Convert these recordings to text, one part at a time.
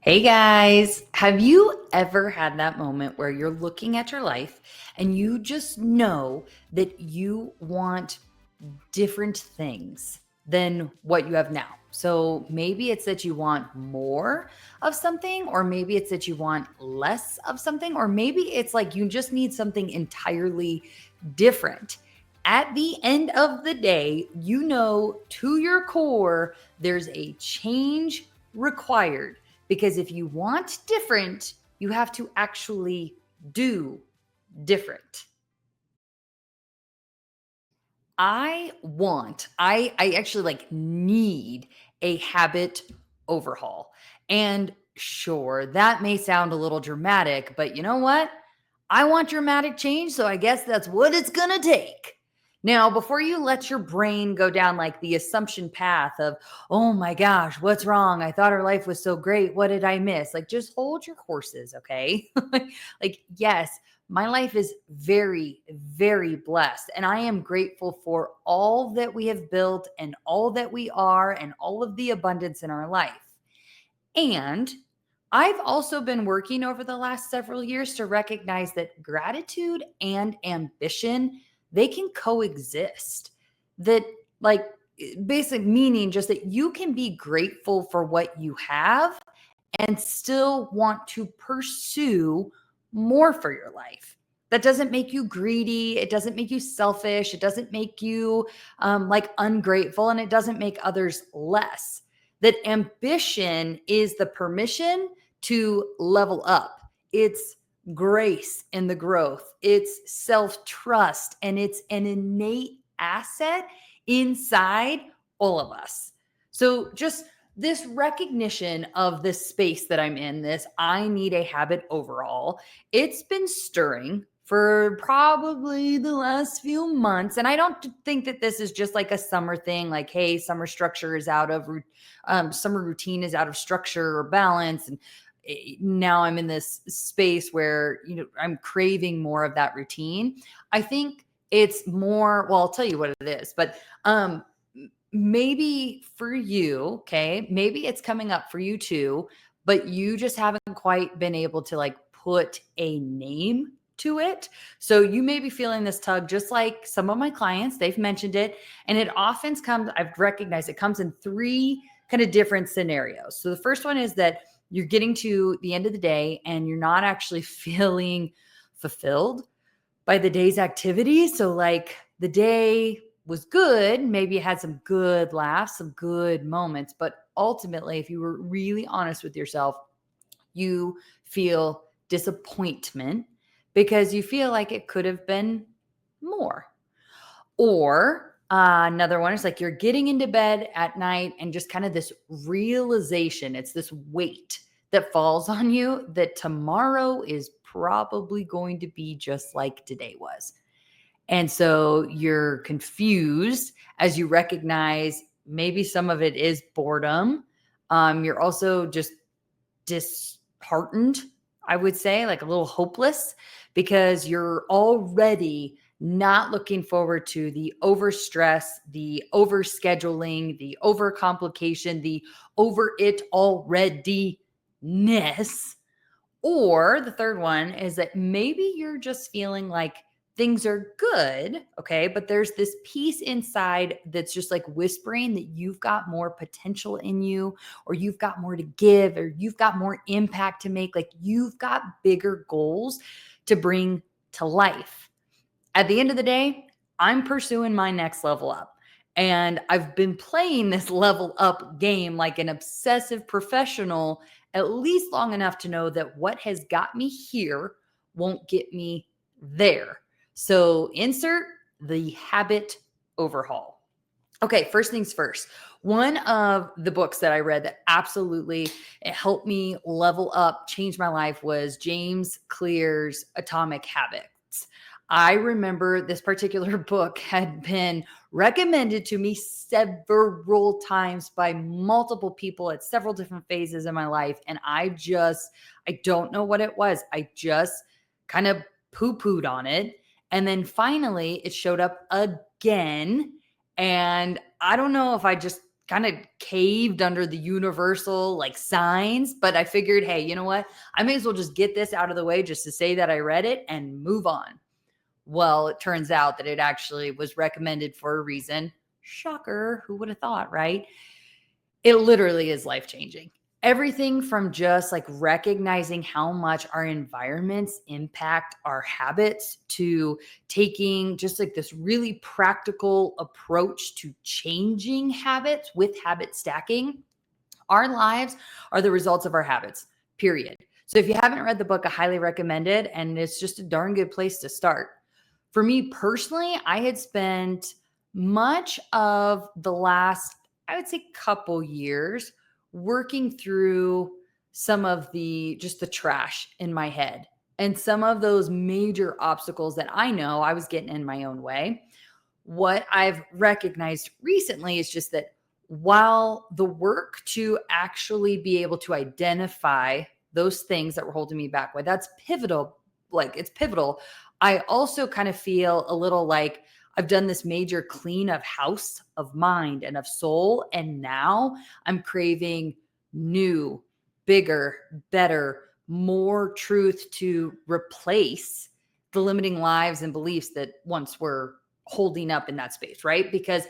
Hey guys, have you ever had that moment where you're looking at your life and you just know that you want different things than what you have now? So maybe it's that you want more of something, or maybe it's that you want less of something, or maybe it's like you just need something entirely different. At the end of the day, you know to your core there's a change required because if you want different, you have to actually do different. I actually like need a habit overhaul. And sure, that may sound a little dramatic, but you know what? I want dramatic change, so I guess that's what it's gonna take. Now, before you let your brain go down like the assumption path of, oh my gosh, what's wrong? I thought her life was so great. What did I miss? Like, just hold your horses, okay? Yes, my life is very, very blessed. And I am grateful for all that we have built and all that we are and all of the abundance in our life. And I've also been working over the last several years to recognize that gratitude and ambition, they can coexist. That like basic meaning just that you can be grateful for what you have and still want to pursue more for your life. That doesn't make you greedy. It doesn't make you selfish. It doesn't make you like ungrateful, and it doesn't make others less. That ambition is the permission to level up. It's grace in the growth, it's self trust, and it's an innate asset inside all of us. So just this recognition of this space that I'm in, this I need a habit overall, it's been stirring for probably the last few months. And I don't think that this is just like a summer thing, like, hey, summer structure is out of, summer routine is out of structure or balance. And now I'm in this space where, I'm craving more of that routine. I think it's more, well, I'll tell you what it is, but maybe for you, okay, maybe it's coming up for you too, but you just haven't quite been able to like put a name to it. So you may be feeling this tug just like some of my clients, they've mentioned it. And it often comes, I've recognized it comes in three kind of different scenarios. So the first one is that you're getting to the end of the day and you're not actually feeling fulfilled by the day's activities. So like the day was good, maybe it had some good laughs, some good moments, but ultimately, if you were really honest with yourself, you feel disappointment because you feel like it could have been more. Or another one is like you're getting into bed at night and just kind of this realization, it's this weight that falls on you that tomorrow is probably going to be just like today was. And so you're confused as you recognize maybe some of it is boredom. You're also just disheartened, I would say, like a little hopeless because you're already not looking forward to the overstress, the overscheduling, the overcomplication, the over it already ness. Or the third one is that maybe you're just feeling like things are good, okay, but there's this piece inside that's just like whispering that you've got more potential in you, or you've got more to give, or you've got more impact to make, like you've got bigger goals to bring to life. At the end of the day, I'm pursuing my next level up. And I've been playing this level up game like an obsessive professional at least long enough to know that what has got me here won't get me there. So insert the habit overhaul. Okay, first things first. One of the books that I read that absolutely it helped me level up, change my life was James Clear's Atomic Habits. I remember this particular book had been recommended to me several times by multiple people at several different phases in my life. And I don't know what it was. I just kind of poo pooed on it. And then finally, it showed up again. And I don't know if I just kind of caved under the universal like signs, but I figured, hey, you know what? I may as well just get this out of the way just to say that I read it and move on. Well, it turns out that it actually was recommended for a reason. Shocker. Who would have thought, right? It literally is life changing. Everything from just like recognizing how much our environments impact our habits to taking just like this really practical approach to changing habits with habit stacking. Our lives are the results of our habits, period. So if you haven't read the book, I highly recommend it. And it's just a darn good place to start. For me personally, I had spent much of the last, I would say, couple years working through some of just the trash in my head and some of those major obstacles that I know I was getting in my own way. What I've recognized recently is just that while the work to actually be able to identify those things that were holding me back, why that's pivotal, like it's pivotal, I also kind of feel a little like I've done this major clean of house of mind and of soul. And now I'm craving new, bigger, better, more truth to replace the limiting lives and beliefs that once were holding up in that space, right? Because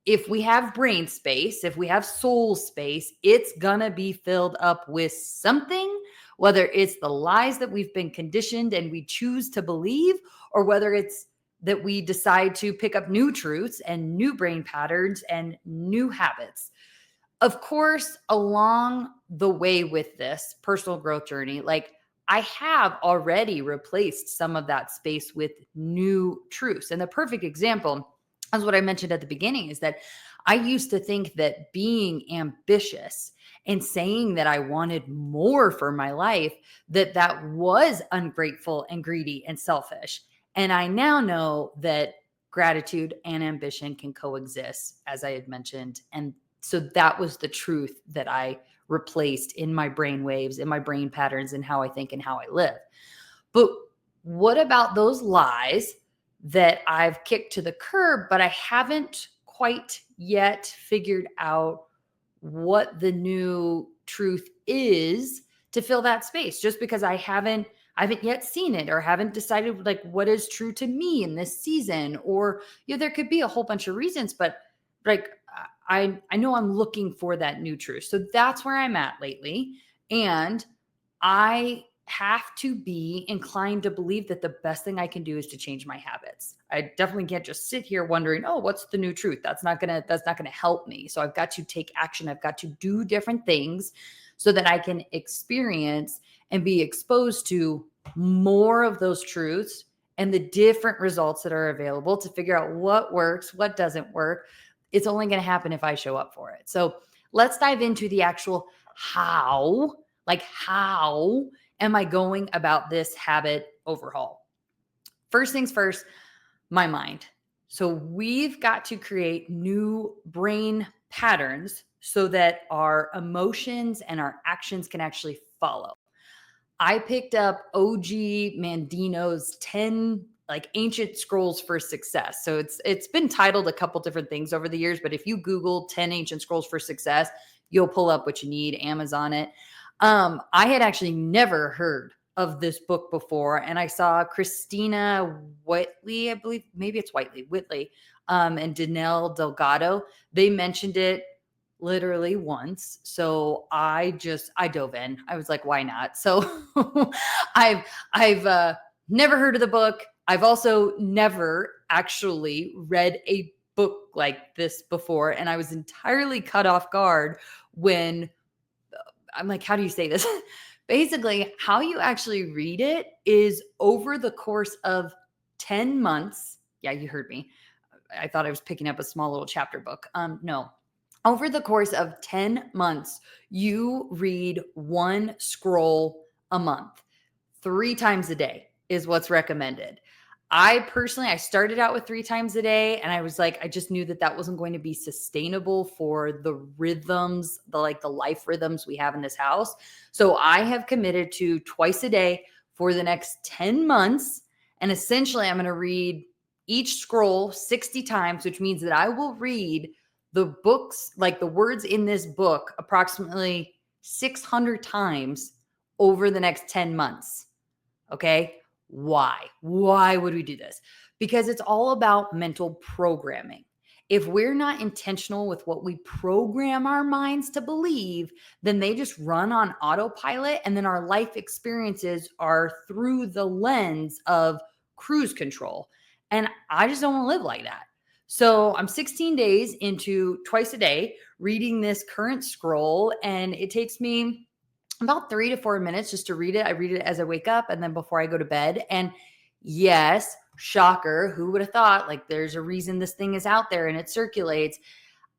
if we have brain space, if we have soul space, it's gonna be filled up with something, whether it's the lies that we've been conditioned and we choose to believe, or whether it's that we decide to pick up new truths and new brain patterns and new habits. Of course, along the way with this personal growth journey, like I have already replaced some of that space with new truths. And the perfect example, as what I mentioned at the beginning, is that I used to think that being ambitious and saying that I wanted more for my life, that was ungrateful and greedy and selfish. And I now know that gratitude and ambition can coexist, as I had mentioned. And so that was the truth that I replaced in my brain waves, in my brain patterns, and how I think and how I live. But what about those lies that I've kicked to the curb, but I haven't quite yet figured out what the new truth is to fill that space, just because I haven't yet seen it or haven't decided like what is true to me in this season, or there could be a whole bunch of reasons, but like I know I'm looking for that new truth. So that's where I'm at lately. And I have to be inclined to believe that the best thing I can do is to change my habits. I definitely can't just sit here wondering, oh, what's the new truth? That's not gonna help me. So I've got to take action. I've got to do different things so that I can experience and be exposed to more of those truths and the different results that are available to figure out what works, what doesn't work. It's only going to happen if I show up for it. So let's dive into the actual how. Like, how am I going about this habit overhaul? First things first, my mind. So we've got to create new brain patterns so that our emotions and our actions can actually follow. I picked up OG Mandino's 10 like ancient scrolls for success. So it's been titled a couple different things over the years, but if you Google 10 ancient scrolls for success, you'll pull up what you need, Amazon it. I had actually never heard of this book before, and I saw Christina Whitley, I believe, maybe it's Whitley, and Danelle Delgado. They mentioned it literally once. So I dove in. I was like, why not? So I've never heard of the book. I've also never actually read a book like this before. And I was entirely cut off guard when I'm like, how do you say this? Basically, how you actually read it is over the course of 10 months. Yeah, you heard me. I thought I was picking up a small little chapter book. No. Over the course of 10 months, you read one scroll a month, 3 times a day is what's recommended. I started out with 3 times a day, and I was like, I just knew that wasn't going to be sustainable for the rhythms, the life rhythms we have in this house. So I have committed to twice a day for the next 10 months. And essentially I'm going to read each scroll 60 times, which means that I will read the books, like the words in this book, approximately 600 times over the next 10 months. Okay. Why? Why would we do this? Because it's all about mental programming. If we're not intentional with what we program our minds to believe, then they just run on autopilot. And then our life experiences are through the lens of cruise control. And I just don't want to live like that. So I'm 16 days into twice a day reading this current scroll, and it takes me about 3 to 4 minutes just to read it. I read it as I wake up and then before I go to bed. And yes, shocker, who would have thought, like, there's a reason this thing is out there and it circulates.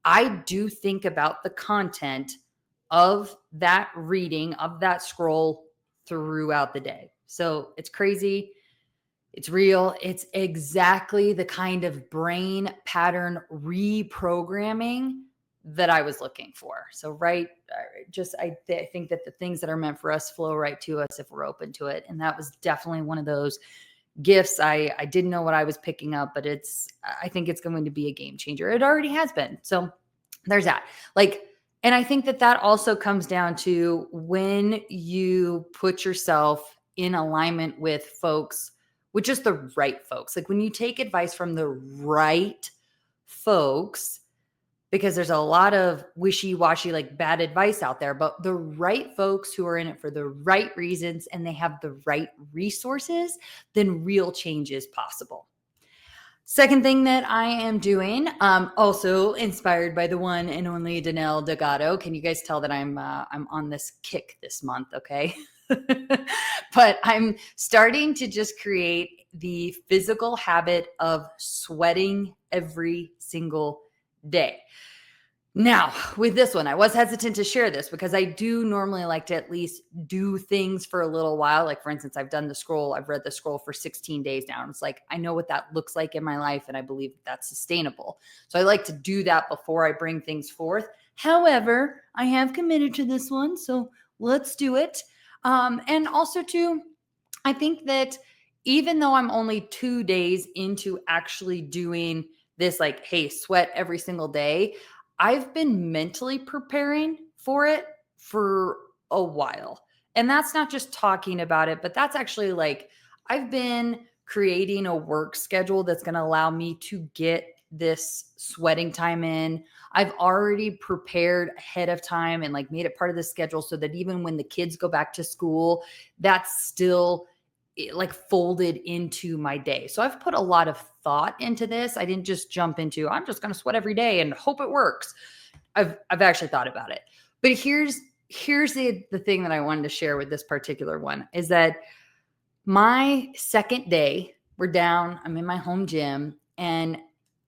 I do think about the content of that reading, of that scroll throughout the day. So it's crazy. It's real. It's exactly the kind of brain pattern reprogramming that I was looking for. So, right, I think that the things that are meant for us flow right to us if we're open to it. And that was definitely one of those gifts. I didn't know what I was picking up, but I think it's going to be a game changer. It already has been. So there's that. Like, and I think that also comes down to when you put yourself in alignment with folks, with just the right folks. Like when you take advice from the right folks, because there's a lot of wishy-washy, like bad advice out there, but the right folks who are in it for the right reasons and they have the right resources, then real change is possible. Second thing that I am doing, also inspired by the one and only Danelle Delgado. Can you guys tell that I'm on this kick this month? Okay. But I'm starting to just create the physical habit of sweating every single day. Now, with this one, I was hesitant to share this because I do normally like to at least do things for a little while. Like, for instance, I've read the scroll for 16 days now. And it's like, I know what that looks like in my life, and I believe that's sustainable. So I like to do that before I bring things forth. However, I have committed to this one, so let's do it. And also, too, I think that even though I'm only 2 days into actually doing this, like, hey, sweat every single day, I've been mentally preparing for it for a while. And that's not just talking about it, but that's actually like I've been creating a work schedule that's going to allow me to get this sweating time in. I've already prepared ahead of time and like made it part of the schedule so that even when the kids go back to school, that's still like folded into my day. So I've put a lot of thought into this. I didn't just jump into, I'm just going to sweat every day and hope it works. I've actually thought about it. But here's the thing that I wanted to share with this particular one is that my second day, I'm in my home gym, and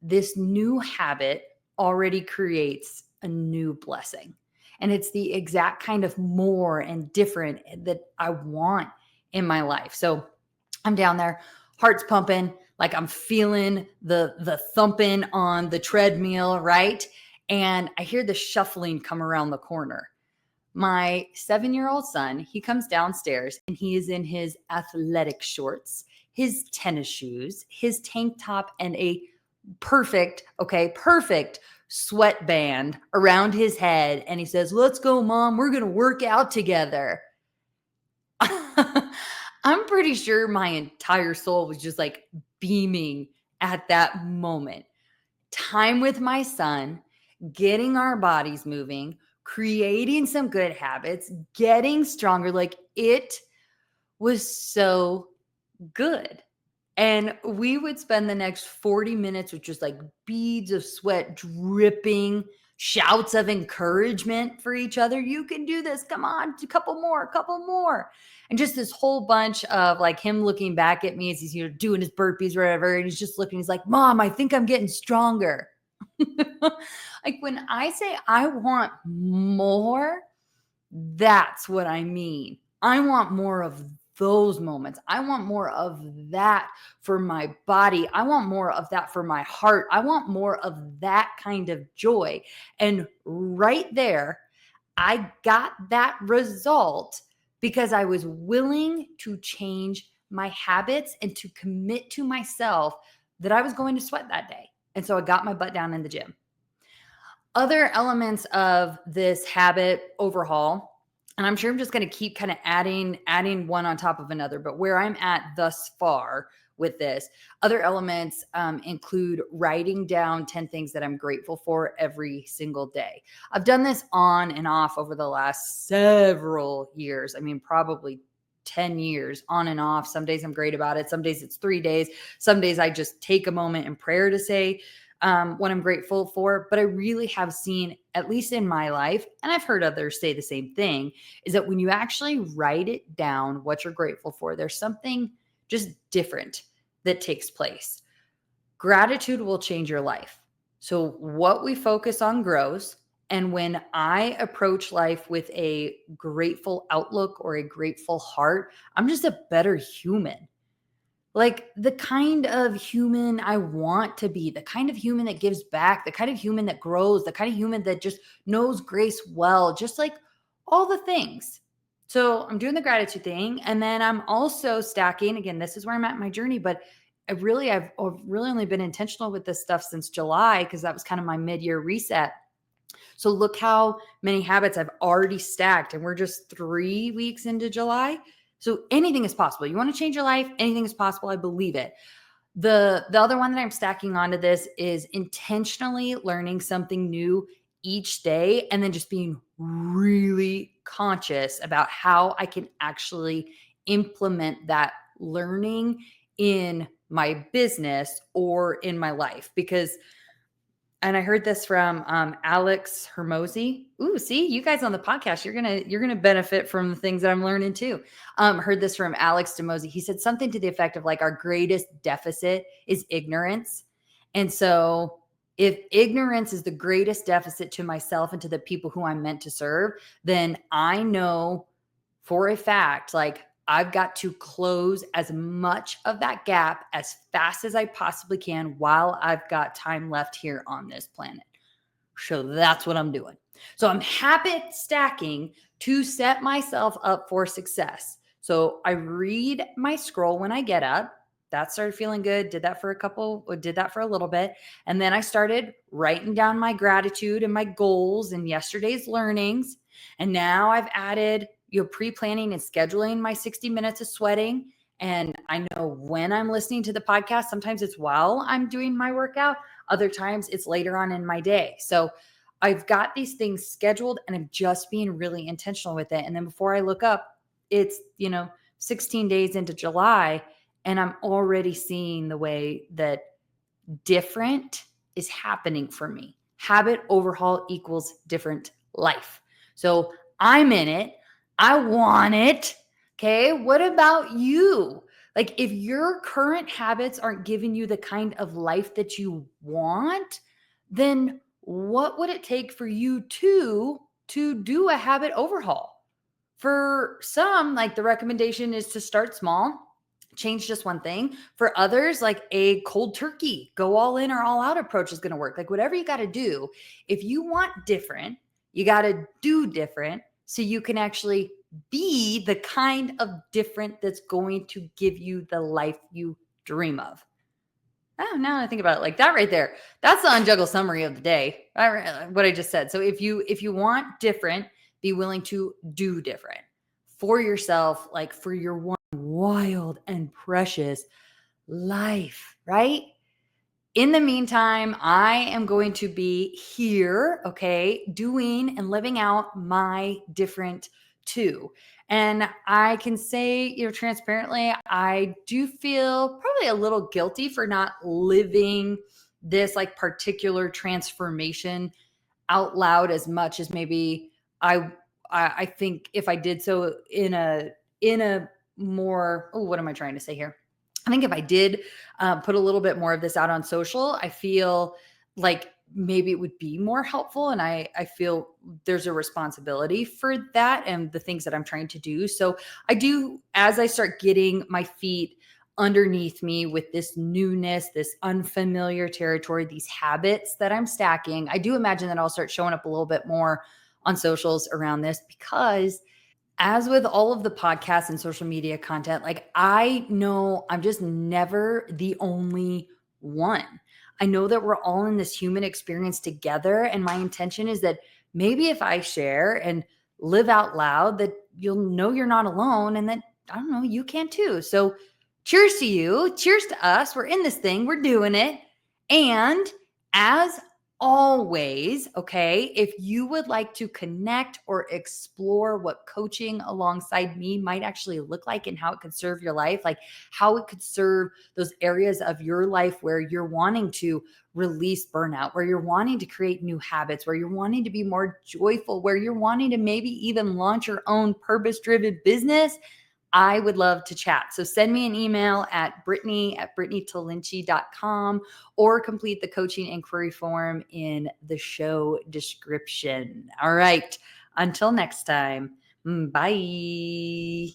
this new habit already creates a new blessing. And it's the exact kind of more and different that I want in my life. So I'm down there, heart's pumping, like I'm feeling the thumping on the treadmill, right? And I hear the shuffling come around the corner. My 7-year-old son, he comes downstairs and he is in his athletic shorts, his tennis shoes, his tank top, and a perfect sweatband around his head. And he says, "Let's go, Mom. We're going to work out together." I'm pretty sure my entire soul was just like beaming at that moment. Time with my son, getting our bodies moving, creating some good habits, getting stronger. Like it was so good. And we would spend the next 40 minutes with just like beads of sweat dripping, shouts of encouragement for each other. You can do this. Come on, a couple more. And just this whole bunch of like him looking back at me as he's doing his burpees or whatever. And he's just looking, he's like, "Mom, I think I'm getting stronger." Like when I say I want more, that's what I mean. I want more of those moments. I want more of that for my body. I want more of that for my heart. I want more of that kind of joy. And right there, I got that result because I was willing to change my habits and to commit to myself that I was going to sweat that day. And so I got my butt down in the gym. Other elements of this habit overhaul, and I'm sure I'm just going to keep kind of adding one on top of another, but where I'm at thus far with this, other elements include writing down 10 things that I'm grateful for every single day. I've done this on and off over the last several years. I mean, probably 10 years on and off. Some days I'm great about it. Some days it's 3 days. Some days I just take a moment in prayer to say what I'm grateful for. But I really have seen, at least in my life, and I've heard others say the same thing, is that when you actually write it down, what you're grateful for, there's something just different that takes place. Gratitude will change your life. So what we focus on grows. And when I approach life with a grateful outlook or a grateful heart, I'm just a better human. Like the kind of human I want to be, the kind of human that gives back, the kind of human that grows, the kind of human that just knows grace well, just like all the things. So I'm doing the gratitude thing. And then I'm also stacking. Again, this is where I'm at in my journey, but I've really only been intentional with this stuff since July because that was kind of my mid-year reset. So look how many habits I've already stacked, and we're just 3 weeks into July. So anything is possible. You want to change your life, anything is possible. I believe it. The other one that I'm stacking onto this is intentionally learning something new each day and then just being really conscious about how I can actually implement that learning in my business or in my life. Because and I heard this from Alex Hermosi. Ooh, see, you guys on the podcast, you're gonna benefit from the things that I'm learning too. Heard this from Alex Hermosi. He said something to the effect of like our greatest deficit is ignorance, and so if ignorance is the greatest deficit to myself and to the people who I'm meant to serve, then I know for a fact, like I've got to close as much of that gap as fast as I possibly can while I've got time left here on this planet. So that's what I'm doing. So I'm habit stacking to set myself up for success. So I read my scroll when I get up. That started feeling good. Did that for a little bit. And then I started writing down my gratitude and my goals and yesterday's learnings. And now I've added, pre-planning and scheduling my 60 minutes of sweating. And I know when I'm listening to the podcast, sometimes it's while I'm doing my workout. Other times it's later on in my day. So I've got these things scheduled and I'm just being really intentional with it. And then before I look up, it's, 16 days into July and I'm already seeing the way that different is happening for me. Habit overhaul equals different life. So I'm in it. I want it. Okay. What about you? Like if your current habits aren't giving you the kind of life that you want, then what would it take for you to do a habit overhaul? For some, like the recommendation is to start small, change just one thing. For others, like a cold turkey, go all in or all out approach is going to work. Like whatever you got to do, if you want different, you got to do different so you can actually be the kind of different that's going to give you the life you dream of. Oh, now I think about it like that right there. That's the unjuggle summary of the day. What I just said. So if you want different, be willing to do different for yourself, like for your one wild and precious life, right? In the meantime, I am going to be here, okay, doing and living out my different too. And I can say, transparently, I do feel probably a little guilty for not living this like particular transformation out loud as much as maybe I I think if I did so in a more, oh, what am I trying to say here? I think if I did put a little bit more of this out on social, I feel like maybe it would be more helpful. And I feel there's a responsibility for that and the things that I'm trying to do. So I do, as I start getting my feet underneath me with this newness, this unfamiliar territory, these habits that I'm stacking, I do imagine that I'll start showing up a little bit more on socials around this because as with all of the podcasts and social media content, like I know I'm just never the only one. I know that we're all in this human experience together. And my intention is that maybe if I share and live out loud, that you'll know you're not alone and that, I don't know, you can too. So cheers to you. Cheers to us. We're in this thing, we're doing it. And as always, okay, if you would like to connect or explore what coaching alongside me might actually look like and how it could serve your life, like how it could serve those areas of your life where you're wanting to release burnout, where you're wanting to create new habits, where you're wanting to be more joyful, where you're wanting to maybe even launch your own purpose-driven business, I would love to chat. So send me an email at brittany@brittanytalinci.com or complete the coaching inquiry form in the show description. All right. Until next time. Bye.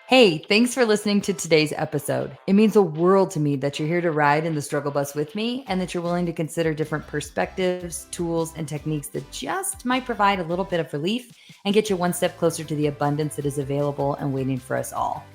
Hey, thanks for listening to today's episode. It means the world to me that you're here to ride in the struggle bus with me and that you're willing to consider different perspectives, tools, and techniques that just might provide a little bit of relief and get you one step closer to the abundance that is available and waiting for us all.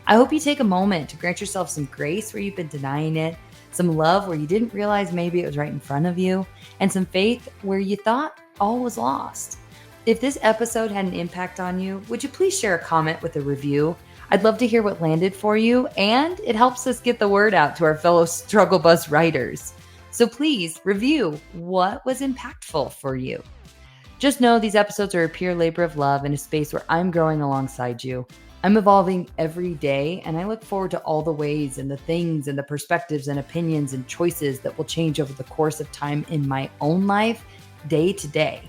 I hope you take a moment to grant yourself some grace where you've been denying it, some love where you didn't realize maybe it was right in front of you, and some faith where you thought all was lost. If this episode had an impact on you, would you please share a comment with a review? I'd love to hear what landed for you, and it helps us get the word out to our fellow struggle bus riders. So please review what was impactful for you. Just know these episodes are a pure labor of love in a space where I'm growing alongside you. I'm evolving every day, and I look forward to all the ways and the things and the perspectives and opinions and choices that will change over the course of time in my own life, day to day.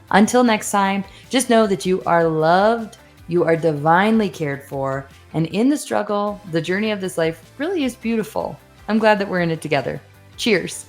Until next time, just know that you are loved, you are divinely cared for, and in the struggle, the journey of this life really is beautiful. I'm glad that we're in it together. Cheers.